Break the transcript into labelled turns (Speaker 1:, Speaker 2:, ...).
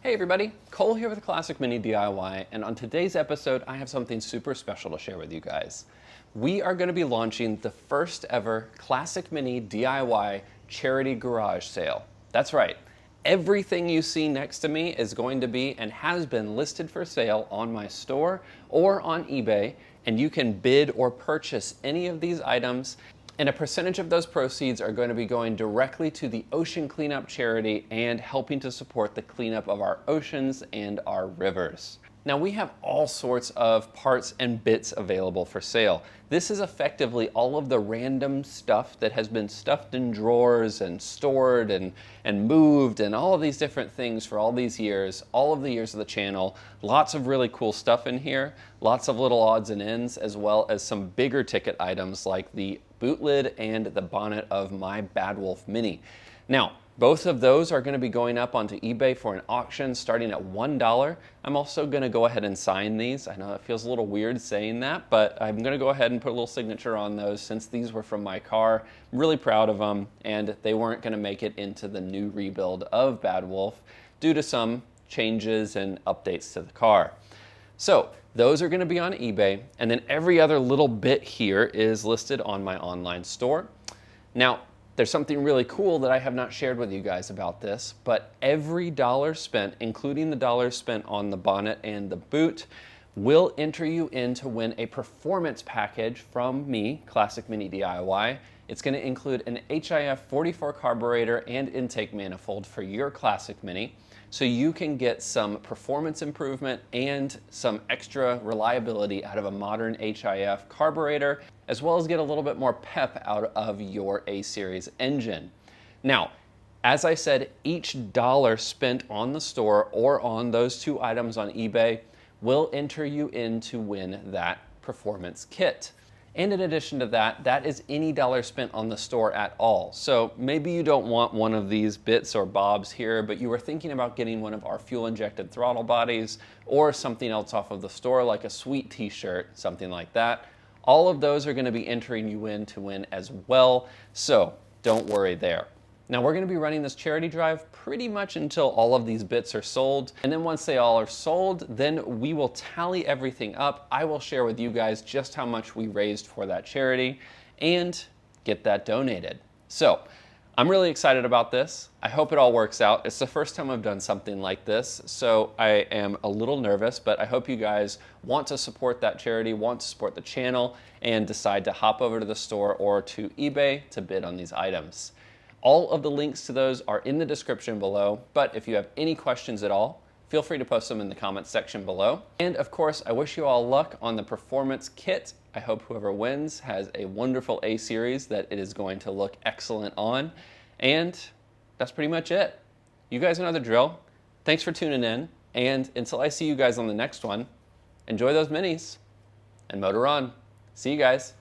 Speaker 1: Hey everybody, Cole here with Classic Mini DIY, and on today's episode I have something super special to share with you guys. We are going to be launching the first ever Classic Mini DIY charity garage sale. That's right, everything you see next to me is going to be and has been listed for sale on my store or on eBay, and you can bid or purchase any of these items. And a percentage of those proceeds are going to be going directly to the ocean cleanup charity and helping to support the cleanup of our oceans and our rivers. Now we have all sorts of parts and bits available for sale. This is effectively all of the random stuff that has been stuffed in drawers and stored and moved and all of these different things for all these years, all of the years of the channel. Lots of really cool stuff in here, lots of little odds and ends, as well as some bigger ticket items like the boot lid and the bonnet of my Bad Wolf Mini. Now, both of those are going to be going up onto eBay for an auction starting at $1. I'm also going to go ahead and sign these. I know it feels a little weird saying that, but I'm going to go ahead and put a little signature on those since these were from my car. I'm really proud of them, and they weren't going to make it into the new rebuild of Bad Wolf due to some changes and updates to the car. So those are going to be on eBay, and then every other little bit here is listed on my online store. Now, there's something really cool that I have not shared with you guys about this, but every dollar spent, including the dollars spent on the bonnet and the boot, will enter you in to win a performance package from me, Classic Mini DIY. It's going to include an HIF 44 carburetor and intake manifold for your Classic Mini, so you can get some performance improvement and some extra reliability out of a modern HIF carburetor, as well as get a little bit more pep out of your A-Series engine. Now, as I said, each dollar spent on the store or on those two items on eBay will enter you in to win that performance kit. And in addition to that, that is any dollar spent on the store at all. So maybe you don't want one of these bits or bobs here, but you were thinking about getting one of our fuel-injected throttle bodies or something else off of the store, like a sweet t-shirt, something like that. All of those are going to be entering you in to win as well, so don't worry there. Now we're going to be running this charity drive pretty much until all of these bits are sold, and then once they all are sold, then we will tally everything up. I will share with you guys just how much we raised for that charity and get that donated. So I'm really excited about this. I hope it all works out. It's the first time I've done something like this, so I am a little nervous, but I hope you guys want to support that charity, want to support the channel, and decide to hop over to the store or to eBay to bid on these items. All of the links to those are in the description below, but if you have any questions at all, feel free to post them in the comments section below. And of course, I wish you all luck on the performance kit. I hope whoever wins has a wonderful A-Series that it is going to look excellent on. And that's pretty much it. You guys know the drill. Thanks for tuning in, and until I see you guys on the next one, enjoy those minis and motor on. See you guys.